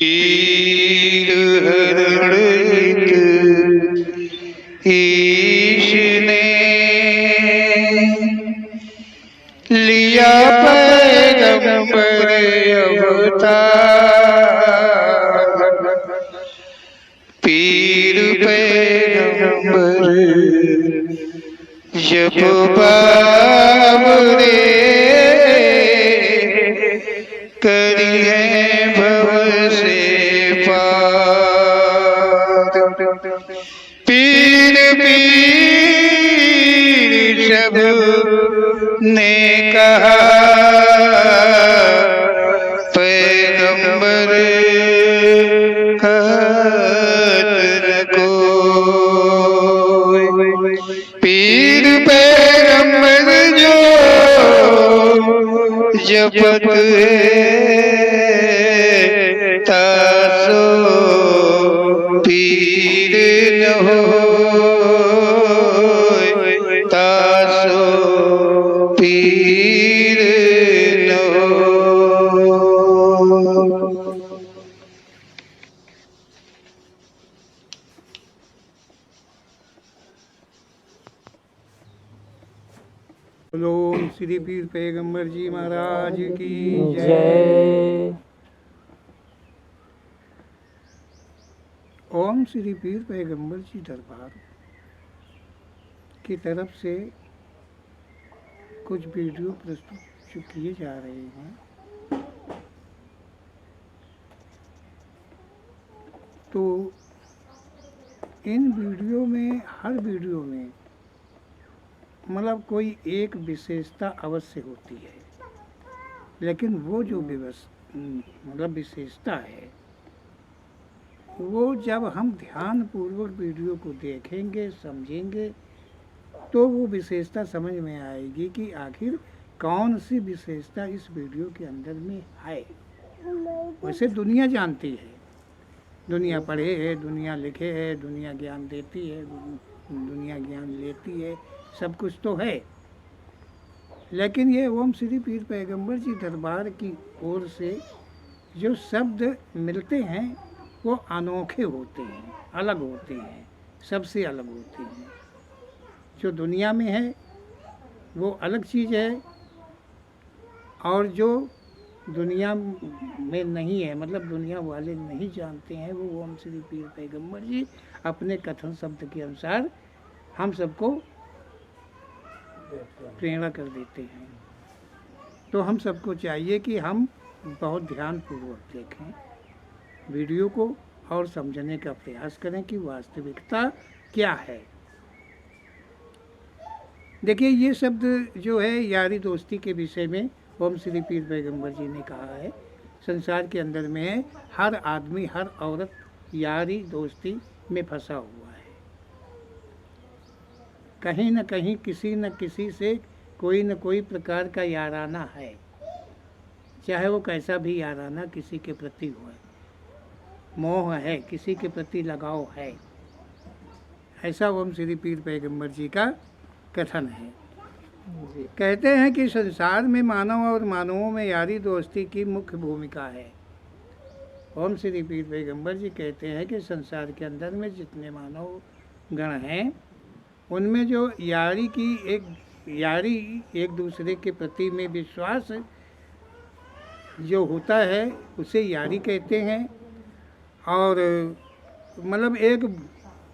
पीर हरणित ईश ने लिया पैगंबर अवतार। पीर पैगंबर जब बाबरे करी है भव से पार। पीर पीर सब ने कहा पैगंबर कहत न कोई। पीर पैगंबर जो जपत है तासो पीर न होय, तासो पीर न होय। बोलो श्री पीर पैगंबर जी महाराज की जय। जय। ओम श्री पीर पैगंबर जी दरबार की तरफ से कुछ वीडियो प्रस्तुत जो किए जा रहे हैं, तो इन वीडियो में हर वीडियो में मतलब कोई एक विशेषता अवश्य होती है, लेकिन वो जो विशेषता है वो जब हम ध्यान पूर्वक वीडियो को देखेंगे समझेंगे तो वो विशेषता समझ में आएगी कि आखिर कौन सी विशेषता इस वीडियो के अंदर में है। वैसे दुनिया जानती है, दुनिया पढ़े है, दुनिया लिखे है, दुनिया ज्ञान देती है, दुनिया ज्ञान लेती है, सब कुछ तो है, लेकिन ये ओम श्री पीर पैगंबर जी दरबार की ओर से जो शब्द मिलते हैं वो अनोखे होते हैं, अलग होते हैं, सबसे अलग होते हैं। जो दुनिया में है वो अलग चीज़ है, और जो दुनिया में नहीं है मतलब दुनिया वाले नहीं जानते हैं, वो ओम श्री पीर पैगंबर जी अपने कथन शब्द के अनुसार हम सबको प्रेरणा कर देते हैं। तो हम सबको चाहिए कि हम बहुत ध्यानपूर्वक देखें वीडियो को और समझने का प्रयास करें कि वास्तविकता क्या है। देखिए, ये शब्द जो है यारी दोस्ती के विषय में ओम श्री पीर पैगंबर जी ने कहा है। संसार के अंदर में हर आदमी हर औरत यारी दोस्ती में फंसा हुआ है। कहीं न कहीं किसी न किसी से कोई न कोई प्रकार का याराना है, चाहे वो कैसा भी याराना किसी के प्रति हो। मोह है, किसी के प्रति लगाव है, ऐसा ओम श्री पीर पैगंबर जी का कथन है। कहते हैं कि संसार में मानव और मानवों में यारी दोस्ती की मुख्य भूमिका है। ओम श्री पीर पैगंबर जी कहते हैं कि संसार के अंदर में जितने मानव गण हैं उनमें जो यारी एक दूसरे के प्रति में विश्वास जो होता है उसे यारी कहते हैं। और मतलब एक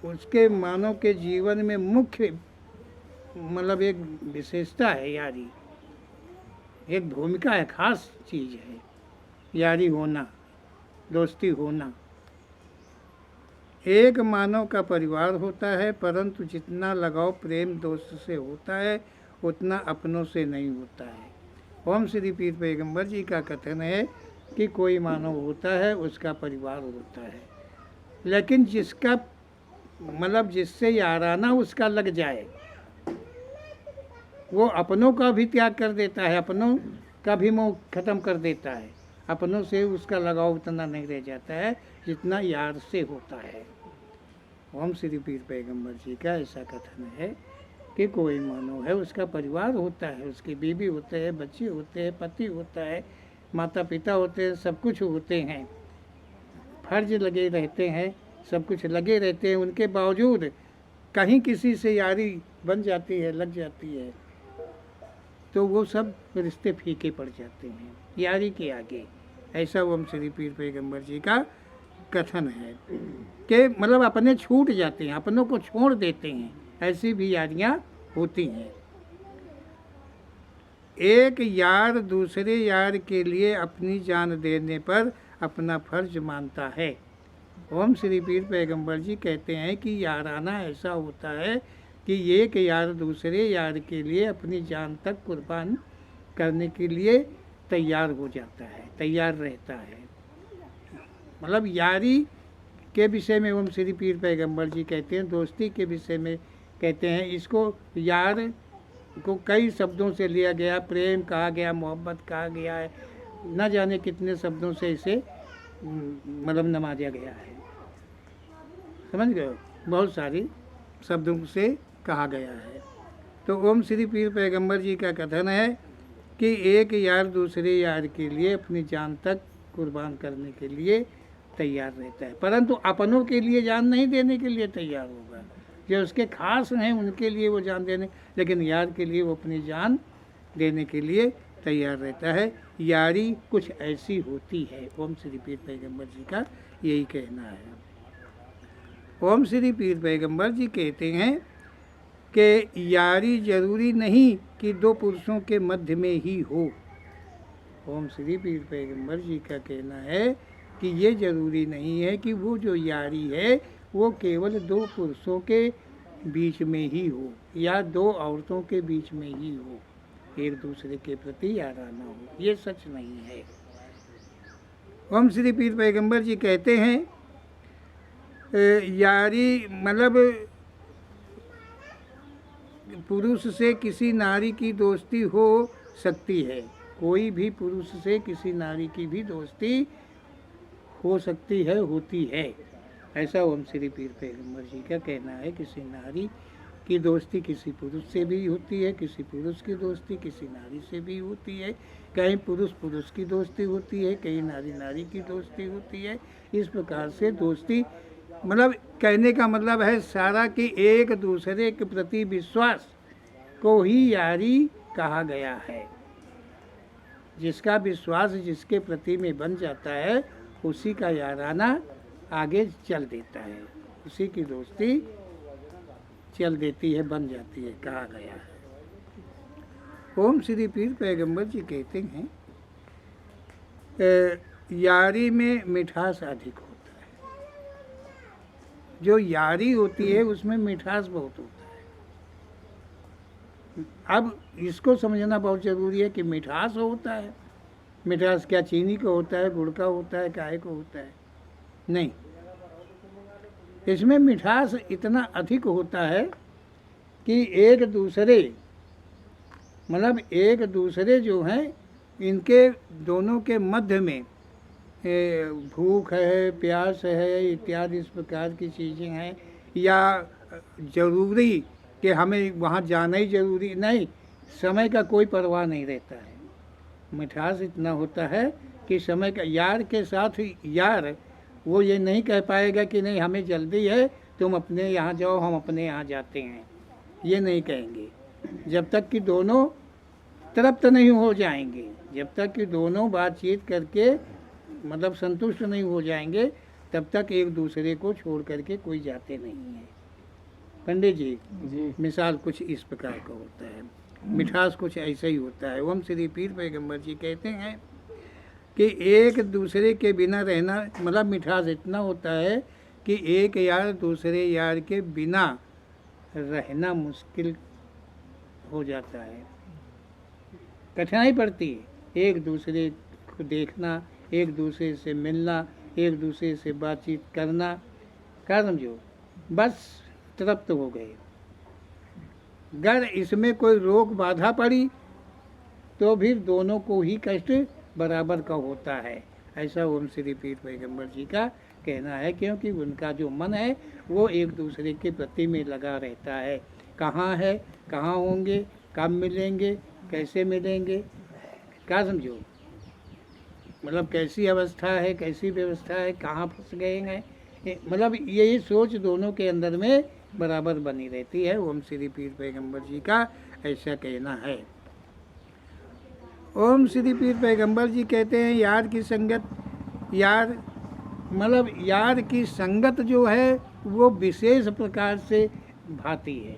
उसके मानव के जीवन में मुख्य मतलब एक विशेषता है यारी, एक भूमिका है, खास चीज़ है यारी होना, दोस्ती होना। एक मानव का परिवार होता है, परंतु जितना लगाव प्रेम दोस्त से होता है उतना अपनों से नहीं होता है। ओम श्री पीर पैगंबर जी का कथन है कि कोई मानव होता है उसका परिवार होता है, लेकिन जिसका मतलब जिससे याराना उसका लग जाए वो अपनों का भी त्याग कर देता है, अपनों का भी मोह खत्म कर देता है, अपनों से उसका लगाव उतना नहीं रह जाता है जितना यार से होता है। ओम श्री पीर पैगंबर जी का ऐसा कथन है कि कोई मानव है उसका परिवार होता है, उसकी बीवी होते हैं, बच्चे होते हैं, पति होता है, माता पिता होते हैं, सब कुछ होते हैं, फर्ज लगे रहते हैं, सब कुछ लगे रहते हैं, उनके बावजूद कहीं किसी से यारी बन जाती है, लग जाती है, तो वो सब रिश्ते फीके पड़ जाते हैं यारी के आगे। ऐसा ओम श्री पीर पैगंबर जी का कथन है कि मतलब अपने छूट जाते हैं, अपनों को छोड़ देते हैं, ऐसी भी यारियाँ होती हैं। एक यार दूसरे यार के लिए अपनी जान देने पर अपना फर्ज मानता है। ओम श्री पीर पैगंबर जी कहते हैं कि याराना ऐसा होता है कि एक यार दूसरे यार के लिए अपनी जान तक कुर्बान करने के लिए तैयार हो जाता है, तैयार रहता है। मतलब यारी के विषय में ओम श्री पीर पैगंबर जी कहते हैं, दोस्ती के विषय में कहते हैं, इसको यार को कई शब्दों से लिया गया, प्रेम कहा गया, मोहब्बत कहा गया है, न जाने कितने शब्दों से इसे मतलब नवाजा गया है, समझ गए, बहुत सारी शब्दों से कहा गया है। तो ओम श्री पीर पैगंबर जी का कथन है कि एक यार दूसरे यार के लिए अपनी जान तक कुर्बान करने के लिए तैयार रहता है, परंतु अपनों के लिए जान नहीं देने के लिए तैयार होगा। जो उसके खास हैं उनके लिए वो जान देने, लेकिन यार के लिए वो अपनी जान देने के लिए तैयार रहता है। यारी कुछ ऐसी होती है, ओम श्री पीर पैगंबर जी का यही कहना है। ओम श्री पीर पैगंबर जी कहते हैं कि यारी जरूरी नहीं कि दो पुरुषों के मध्य में ही हो। ओम श्री पीर पैगंबर जी का कहना है कि ये जरूरी नहीं है कि वो जो यारी है वो केवल दो पुरुषों के बीच में ही हो या दो औरतों के बीच में ही हो, एक दूसरे के प्रति याराना हो, ये सच नहीं है। ओम श्री पीर पैगंबर जी कहते हैं यारी मतलब पुरुष से किसी नारी की दोस्ती हो सकती है, कोई भी पुरुष से किसी नारी की भी दोस्ती हो सकती है, होती है, ऐसा ओम श्री पीर पैगंबर जी का कहना है। किसी नारी की दोस्ती किसी पुरुष से भी होती है, किसी पुरुष की दोस्ती किसी नारी से भी होती है, कहीं पुरुष पुरुष की दोस्ती होती है, कहीं नारी नारी की दोस्ती होती है। इस प्रकार से दोस्ती मतलब कहने का मतलब है सारा कि एक दूसरे के प्रति विश्वास को ही यारी कहा गया है। जिसका विश्वास जिसके प्रति में बन जाता है उसी का याराना आगे चल देता है, उसी की दोस्ती चल देती है, बन जाती है, कहा गया है। ओम श्री पीर पैगंबर जी कहते हैं यारी में मिठास अधिक होता है। जो यारी होती है उसमें मिठास बहुत होता है। अब इसको समझना बहुत ज़रूरी है कि मिठास होता है, मिठास क्या चीनी का होता है, गुड़ का होता है, काहे का होता है, नहीं, इसमें मिठास इतना अधिक होता है कि एक दूसरे मतलब एक दूसरे जो हैं इनके दोनों के मध्य में भूख है, प्यास है, इत्यादि इस प्रकार की चीज़ें हैं, या ज़रूरी कि हमें वहाँ जाना ही ज़रूरी नहीं, समय का कोई परवाह नहीं रहता है। मिठास इतना होता है कि समय का, यार के साथ यार वो ये नहीं कह पाएगा कि नहीं हमें जल्दी है, तुम अपने यहाँ जाओ, हम अपने यहाँ जाते हैं, ये नहीं कहेंगे। जब तक कि दोनों तृप्त नहीं हो जाएंगे, जब तक कि दोनों बातचीत करके मतलब संतुष्ट नहीं हो जाएंगे, तब तक एक दूसरे को छोड़ करके कोई जाते नहीं है। पंडित जी मिसाल कुछ इस प्रकार का होता है, मिठास कुछ ऐसा ही होता है। ओम श्री पीर पैगंबर जी कहते हैं कि एक दूसरे के बिना रहना मतलब मिठास इतना होता है कि एक यार दूसरे यार के बिना रहना मुश्किल हो जाता है, कठिनाई पड़ती है। एक दूसरे को देखना, एक दूसरे से मिलना, एक दूसरे से बातचीत करना, क्या समझो, बस तृप्त हो गए। अगर इसमें कोई रोक बाधा पड़ी तो फिर दोनों को ही कष्ट बराबर का होता है, ऐसा ओम श्री पीर पैगंबर जी का कहना है। क्योंकि उनका जो मन है वो एक दूसरे के प्रति में लगा रहता है, कहाँ है, कहाँ होंगे, कब मिलेंगे, कैसे मिलेंगे, क्या समझो। मतलब कैसी अवस्था है, कैसी व्यवस्था है, कहाँ फंस गए हैं, मतलब यही सोच दोनों के अंदर में बराबर बनी रहती है। ओम श्री पीर पैगंबर जी का ऐसा कहना है। ओम श्री पीर पैगंबर जी कहते हैं यार की संगत, यार मतलब यार की संगत जो है वो विशेष प्रकार से भाती है।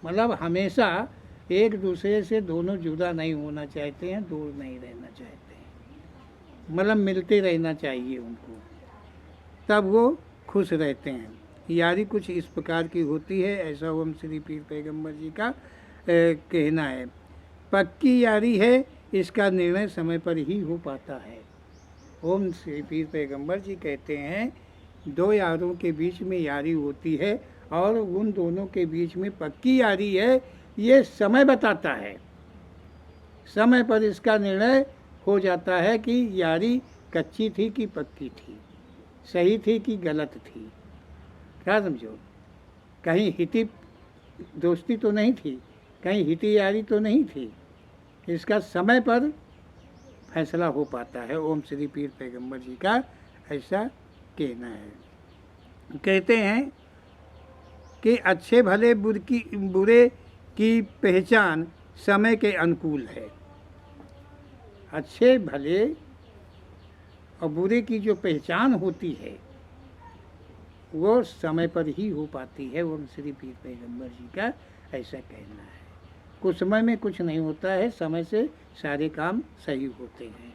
मतलब हमेशा एक दूसरे से दोनों जुदा नहीं होना चाहते हैं, दूर नहीं रहना चाहते हैं, मतलब मिलते रहना चाहिए उनको, तब वो खुश रहते हैं। यारी कुछ इस प्रकार की होती है, ऐसा ओम श्री पीर पैगंबर जी का कहना है। पक्की यारी है, इसका निर्णय समय पर ही हो पाता है। ओम श्री पीर पैगंबर जी कहते हैं दो यारों के बीच में यारी होती है और उन दोनों के बीच में पक्की यारी है, ये समय बताता है। समय पर इसका निर्णय हो जाता है कि यारी कच्ची थी कि पक्की थी, सही थी कि गलत थी। क्या समझो, कहीं हिती दोस्ती तो नहीं थी, कहीं हिती यारी तो नहीं थी, इसका समय पर फैसला हो पाता है। ओम श्री पीर पैगंबर जी का ऐसा कहना है। कहते हैं कि अच्छे भले बुरे की पहचान समय के अनुकूल है। अच्छे भले और बुरे की जो पहचान होती है वो समय पर ही हो पाती है। ओम श्री पीर पैगंबर जी का ऐसा कहना है। कुछ समय में कुछ नहीं होता है, समय से सारे काम सही होते हैं।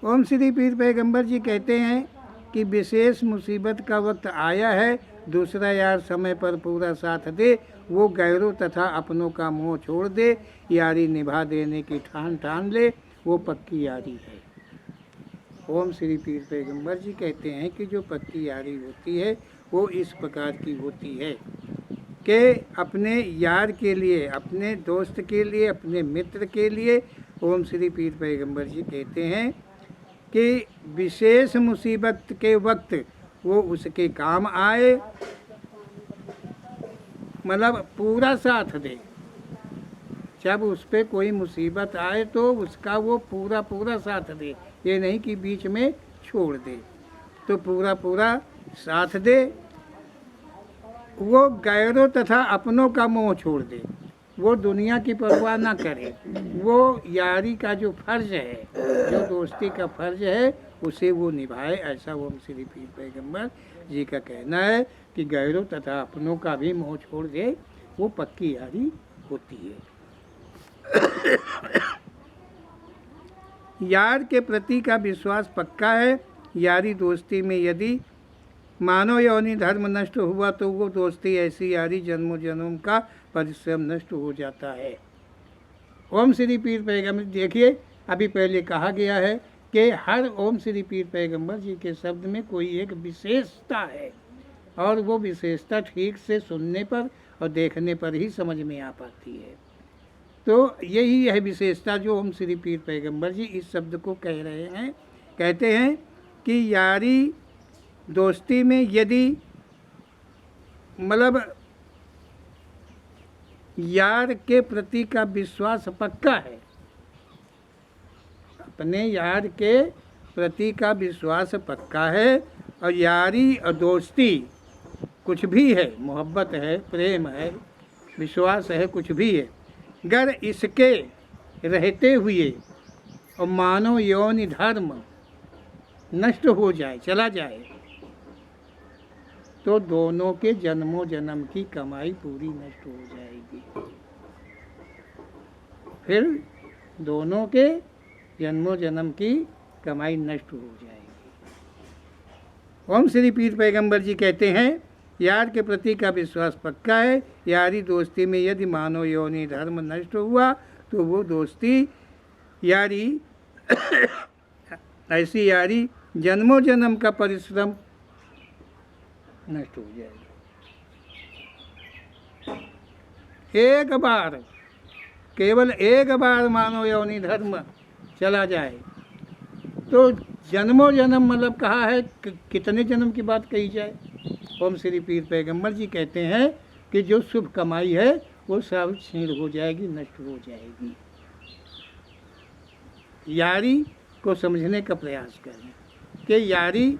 ओम श्री पीर पैगंबर जी कहते हैं कि विशेष मुसीबत का वक्त आया है, दूसरा यार समय पर पूरा साथ दे, वो गैरों तथा अपनों का मोह छोड़ दे, यारी निभा देने की ठान ले, वो पक्की यारी है। ओम श्री पीर पैगंबर जी कहते हैं कि जो पक्की यारी होती है वो इस प्रकार की होती है कि अपने यार के लिए, अपने दोस्त के लिए, अपने मित्र के लिए ओम श्री पीर पैगंबर जी कहते हैं कि विशेष मुसीबत के वक्त वो उसके काम आए, मतलब पूरा साथ दे। जब उस पर कोई मुसीबत आए तो उसका वो पूरा साथ दे, ये नहीं कि बीच में छोड़ दे, तो पूरा साथ दे। वो गैरों तथा अपनों का मोह छोड़ दे, वो दुनिया की परवाह ना करे, वो यारी का जो फर्ज है, जो दोस्ती का फर्ज है उसे वो निभाए। ऐसा ओम श्री पीर पैगंबर जी का कहना है कि गैरों तथा अपनों का भी मोह छोड़ दे, वो पक्की यारी होती है। यार के प्रति का विश्वास पक्का है। यारी दोस्ती में यदि मानव योनि धर्म नष्ट हुआ तो वो दोस्ती ऐसी यारी जन्मों जन्म का परिश्रम नष्ट हो जाता है। ओम श्री पीर पैगंबर, देखिए अभी पहले कहा गया है कि हर ओम श्री पीर पैगंबर जी के शब्द में कोई एक विशेषता है और वो विशेषता ठीक से सुनने पर और देखने पर ही समझ में आ पाती है। तो यही है विशेषता जो ओम श्री पीर पैगंबर जी इस शब्द को कह रहे हैं। कहते हैं कि यारी दोस्ती में यदि मतलब यार के प्रति का विश्वास पक्का है, अपने यार के प्रति का विश्वास पक्का है, और यारी और दोस्ती कुछ भी है, मोहब्बत है, प्रेम है, विश्वास है, कुछ भी है, अगर इसके रहते हुए और मानव यौन धर्म नष्ट हो जाए, चला जाए, तो दोनों के जन्मों जन्म की कमाई पूरी नष्ट हो जाएगी। फिर दोनों के जन्मों जन्म की कमाई नष्ट हो जाएगी। ओम श्री पीर पैगंबर जी कहते हैं यार के प्रति का विश्वास पक्का है। यारी दोस्ती में यदि मानव योनि धर्म नष्ट हुआ तो वो दोस्ती यारी ऐसी यारी जन्मों जन्म का परिश्रम नष्ट हो जाएगा। एक बार, केवल एक बार मानव योनि धर्म चला जाए तो जन्मों जन्म, मतलब कहा है कितने जन्म की बात कही जाए। ओम श्री पीर पैगंबर जी कहते हैं कि जो शुभ कमाई है वो सब छीण हो जाएगी, नष्ट हो जाएगी। यारी को समझने का प्रयास करें कि यारी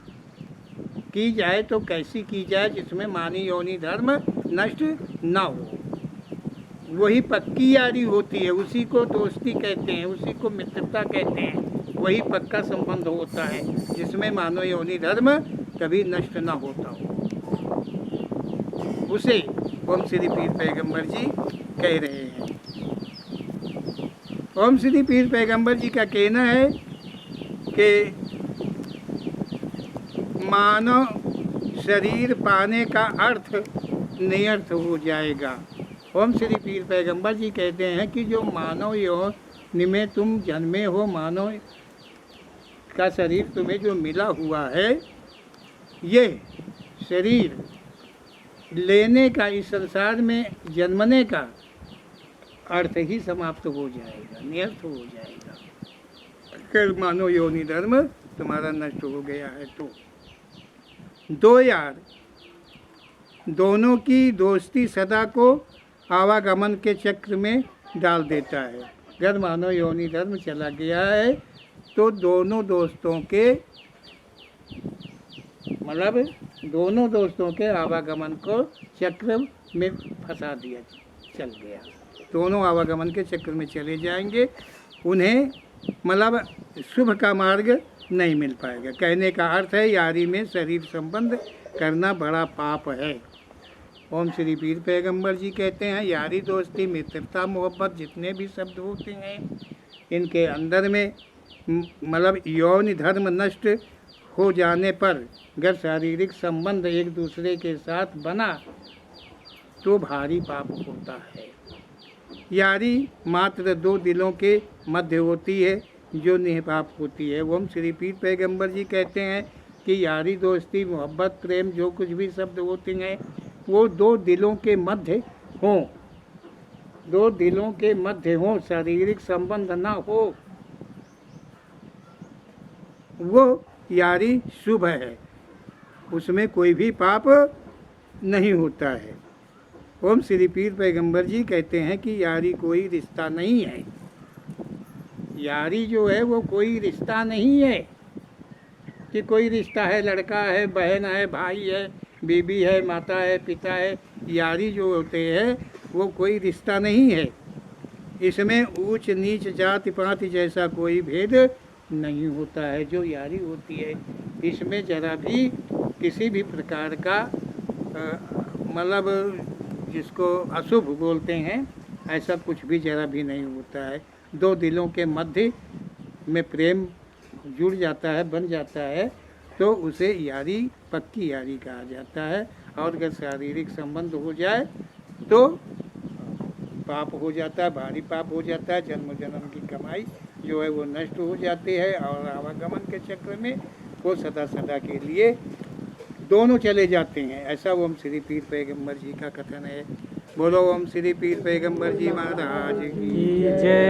की जाए तो कैसी की जाए जिसमें मानी योनि धर्म नष्ट ना हो। वही पक्की यारी होती है, उसी को दोस्ती कहते हैं, उसी को मित्रता कहते हैं। वही पक्का संबंध होता है जिसमें मानव योनि धर्म कभी नष्ट ना होता हो। उसे ओम श्री पीर पैगंबर जी कह रहे हैं। ओम श्री पीर पैगंबर जी का कहना है कि मानव शरीर पाने का अर्थ निरर्थ हो जाएगा। ओम श्री पीर पैगंबर जी कहते हैं कि जो मानव योनि में तुम जन्मे हो, मानव का शरीर तुम्हें जो मिला हुआ है, ये शरीर लेने का, इस संसार में जन्मने का अर्थ ही समाप्त हो जाएगा, निरर्थ हो जाएगा अगर मानव योनि धर्म तुम्हारा नष्ट हो गया है तो। दो यार, दोनों की दोस्ती सदा को आवागमन के चक्र में डाल देता है। अगर मानव योनि धर्म चला गया है तो दोनों दोस्तों के मतलब दोनों दोस्तों के आवागमन को चक्र में फंसा दिया, चल गया। दोनों आवागमन के चक्र में चले जाएंगे, उन्हें मतलब शुभ का मार्ग नहीं मिल पाएगा। कहने का अर्थ है यारी में शरीर संबंध करना बड़ा पाप है। ओम श्री पीर पैगंबर जी कहते हैं यारी दोस्ती मित्रता मोहब्बत जितने भी शब्द होते हैं, इनके अंदर में मतलब यौन धर्म नष्ट हो जाने पर अगर शारीरिक संबंध एक दूसरे के साथ बना तो भारी पाप होता है। यारी मात्र दो दिलों के मध्य होती है जो निष्पाप होती है। ओम श्री पीर पैगंबर जी कहते हैं कि यारी दोस्ती मोहब्बत प्रेम जो कुछ भी शब्द होते हैं वो दो दिलों के मध्य हों, दो दिलों के मध्य हों, शारीरिक संबंध ना हो, वो यारी शुभ है, उसमें कोई भी पाप नहीं होता है। ओम श्री पीर पैगंबर जी कहते हैं कि यारी कोई रिश्ता नहीं है। यारी जो है वो कोई रिश्ता नहीं है कि कोई रिश्ता है, लड़का है, बहन है, भाई है, बीबी है, माता है, पिता है। यारी जो होते हैं वो कोई रिश्ता नहीं है। इसमें ऊंच नीच जाति पाति जैसा कोई भेद नहीं होता है। जो यारी होती है इसमें जरा भी किसी भी प्रकार का मतलब जिसको अशुभ बोलते हैं ऐसा कुछ भी जरा भी नहीं होता है। दो दिलों के मध्य में प्रेम जुड़ जाता है, बन जाता है तो उसे यारी पक्की यारी कहा जाता है। और अगर शारीरिक संबंध हो जाए तो पाप हो जाता है, भारी पाप हो जाता है। जन्म जन्म की कमाई जो है वो नष्ट हो जाती है और आवागमन के चक्र में वो सदा सदा के लिए दोनों चले जाते हैं। ऐसा ओम श्री पीर पैगंबर जी का कथन है। बोलो ओम श्री पीर पैगंबर जी महाराज की जय।